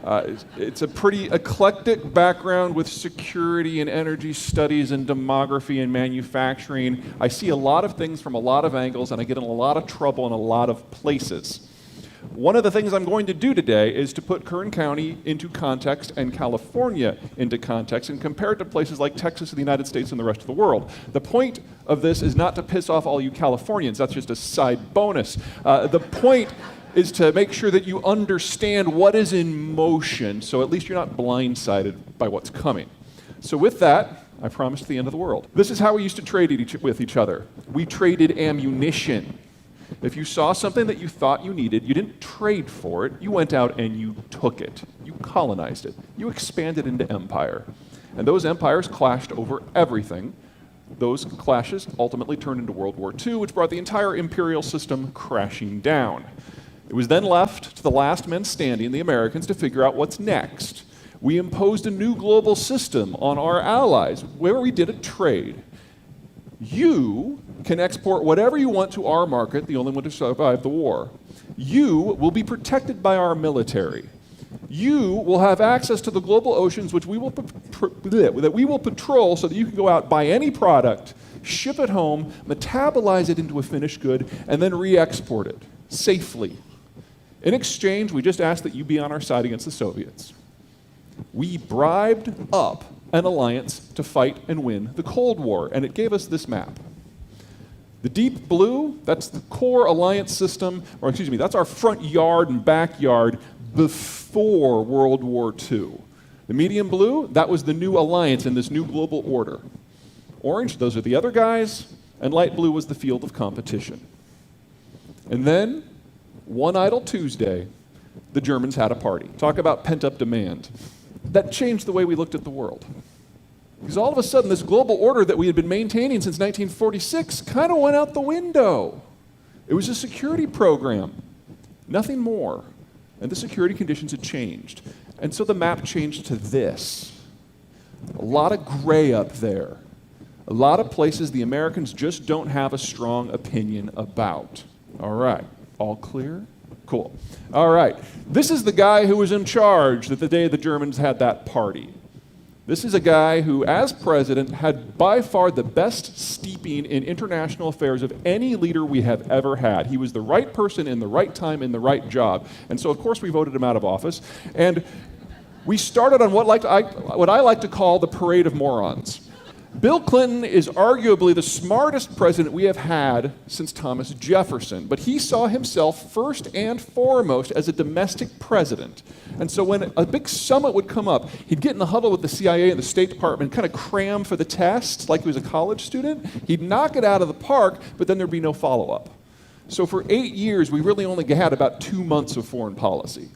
It's a pretty eclectic background with security and energy studies and demography and manufacturing. I see a lot of things from a lot of angles, and I get in a lot of trouble in a lot of places. One of the things I'm going to do today is to put Kern County into context and California into context and compare it to places like Texas, the United States, and the rest of the world. The point of this is not to piss off all you Californians. That's just a side bonus. The point is to make sure that you understand what is in motion, so at least you're not blindsided by what's coming. So with that, I promised the end of the world. This is how we used to trade with each other. We traded ammunition. If you saw something that you thought you needed, you didn't trade for it, you went out and you took it. You colonized it. You expanded into empire. And those empires clashed over everything. Those clashes ultimately turned into World War II, which brought the entire imperial system crashing down. It was then left to the last men standing, the Americans, to figure out what's next. We imposed a new global system on our allies, where we did a trade. You can export whatever you want to our market, the only one to survive the war. You will be protected by our military. You will have access to the global oceans, which we will patrol so that you can go out, buy any product, ship it home, metabolize it into a finished good, and then re-export it safely. In exchange, we just ask that you be on our side against the Soviets. We bribed up an alliance to fight and win the Cold War, and it gave us this map. The deep blue, that's the core alliance system, or excuse me, that's our front yard and backyard before World War II. The medium blue, that was the new alliance in this new global order. Orange, those are the other guys, and light blue was the field of competition. And then, one idle Tuesday, the Germans had a party. Talk about pent-up demand. That changed the way we looked at the world. Because all of a sudden, this global order that we had been maintaining since 1946 kind of went out the window. It was a security program, nothing more. And the security conditions had changed. And so the map changed to this. A lot of gray up there. A lot of places the Americans just don't have a strong opinion about. All right, all clear? Cool. All right, this is the guy who was in charge the day the Germans had that party. This is a guy who, as president, had by far the best steeping in international affairs of any leader we have ever had. He was the right person in the right time in the right job. And so, of course, we voted him out of office. And we started on what I like to call the parade of morons. Bill Clinton is arguably the smartest president we have had since Thomas Jefferson, but he saw himself first and foremost as a domestic president. And so when a big summit would come up, he'd get in the huddle with the CIA and the State Department and kind of cram for the tests like he was a college student. He'd knock it out of the park, but then there'd be no follow-up. So for 8 years, we really only had about 2 months of foreign policy.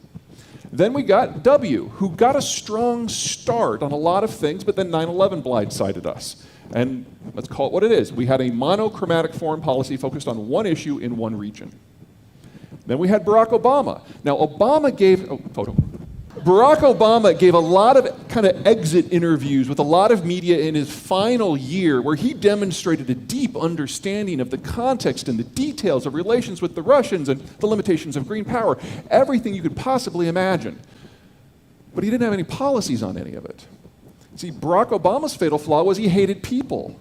Then we got W, who got a strong start on a lot of things, but then 9/11 blindsided us. And let's call it what it is. We had a monochromatic foreign policy focused on one issue in one region. Then we had Barack Obama. Now, Barack Obama gave a lot of kind of exit interviews with a lot of media in his final year where he demonstrated a deep understanding of the context and the details of relations with the Russians and the limitations of green power, everything you could possibly imagine. But he didn't have any policies on any of it. See, Barack Obama's fatal flaw was he hated people.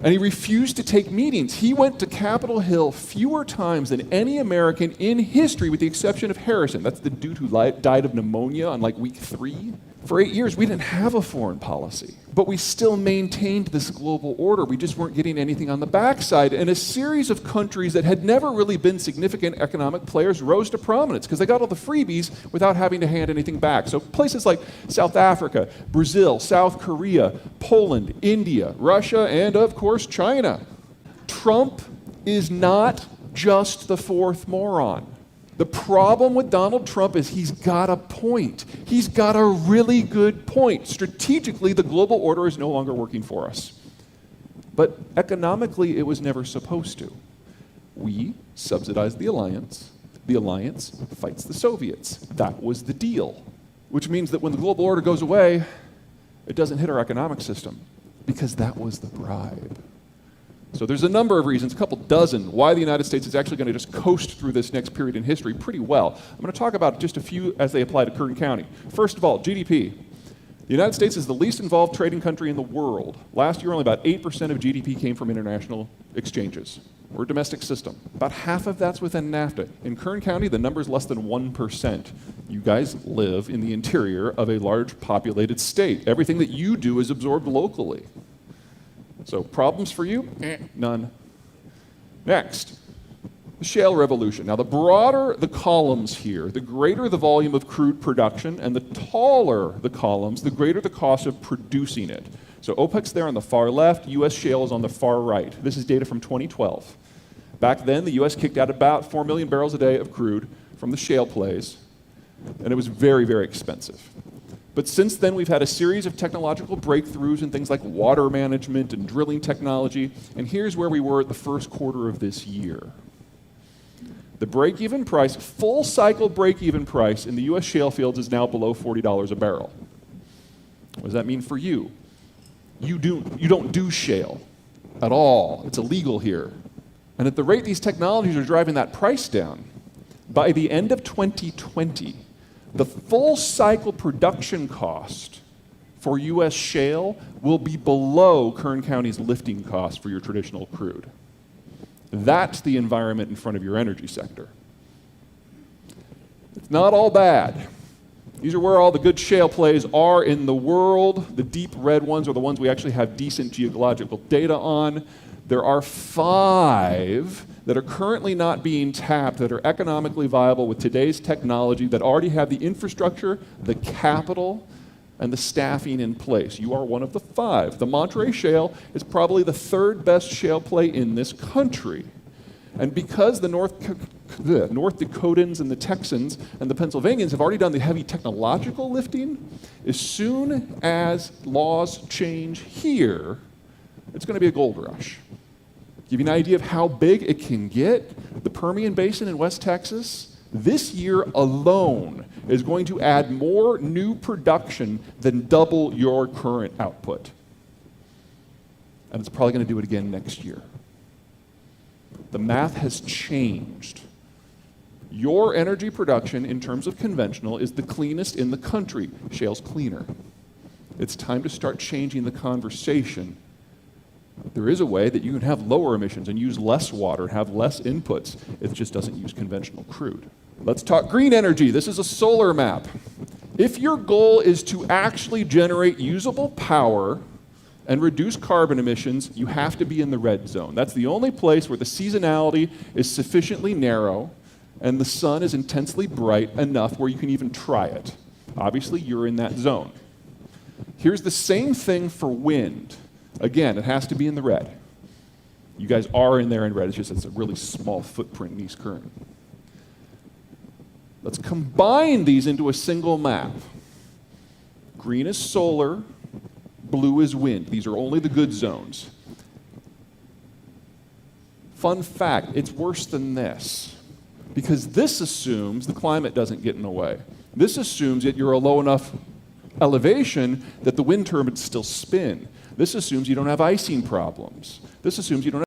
And he refused to take meetings. He went to Capitol Hill fewer times than any American in history, with the exception of Harrison. That's the dude who died of pneumonia on like week 3. For 8 years, we didn't have a foreign policy. But we still maintained this global order. We just weren't getting anything on the backside. And a series of countries that had never really been significant economic players rose to prominence because they got all the freebies without having to hand anything back. So places like South Africa, Brazil, South Korea, Poland, India, Russia, and of course, China. Trump is not just the fourth moron. The problem with Donald Trump is he's got a point. He's got a really good point. Strategically, the global order is no longer working for us. But economically, it was never supposed to. We subsidize the alliance. The alliance fights the Soviets. That was the deal. Which means that when the global order goes away, it doesn't hit our economic system because that was the bribe. So there's a number of reasons, a couple dozen, why the United States is actually going to just coast through this next period in history pretty well. I'm going to talk about just a few as they apply to Kern County. First of all, GDP. The United States is the least involved trading country in the world. Last year, only about 8% of GDP came from international exchanges or domestic system. About half of that's within NAFTA. In Kern County, the number is less than 1%. You guys live in the interior of a large populated state. Everything that you do is absorbed locally. So problems for you? None. Next, the shale revolution. Now, the broader the columns here, the greater the volume of crude production, and the taller the columns, the greater the cost of producing it. So OPEC's there on the far left, US shale is on the far right. This is data from 2012. Back then, the US kicked out about 4 million barrels a day of crude from the shale plays, and it was very, very expensive. But since then, we've had a series of technological breakthroughs in things like water management and drilling technology, and here's where we were at the first quarter of this year. The break-even price, full cycle break-even price in the US shale fields is now below $40 a barrel. What does that mean for you? You don't do shale at all. It's illegal here. And at the rate these technologies are driving that price down, by the end of 2020, the full cycle production cost for US shale will be below Kern County's lifting cost for your traditional crude. That's the environment in front of your energy sector. It's not all bad. These are where all the good shale plays are in the world. The deep red ones are the ones we actually have decent geological data on. There are 5 that are currently not being tapped that are economically viable with today's technology that already have the infrastructure, the capital, and the staffing in place. You are one of the 5. The Monterey Shale is probably the 3rd best shale play in this country. And because the North Dakotans and the Texans and the Pennsylvanians have already done the heavy technological lifting, as soon as laws change here, it's going to be a gold rush. Give you an idea of how big it can get. The Permian Basin in West Texas, this year alone, is going to add more new production than double your current output. And it's probably going to do it again next year. The math has changed. Your energy production in terms of conventional is the cleanest in the country. Shale's cleaner. It's time to start changing the conversation. There is a way that you can have lower emissions and use less water, have less inputs. It just doesn't use conventional crude. Let's talk green energy. This is a solar map. If your goal is to actually generate usable power and reduce carbon emissions, you have to be in the red zone. That's the only place where the seasonality is sufficiently narrow and the sun is intensely bright enough where you can even try it. Obviously, you're in that zone. Here's the same thing for wind. Again, it has to be in the red. You guys are in there in red. It's just it's a really small footprint in East Kern. Let's combine these into a single map. Green is solar, blue is wind. These are only the good zones. Fun fact, it's worse than this, because this assumes the climate doesn't get in the way. This assumes that you're a low enough elevation that the wind turbines still spin. This assumes you don't have icing problems. This assumes you don't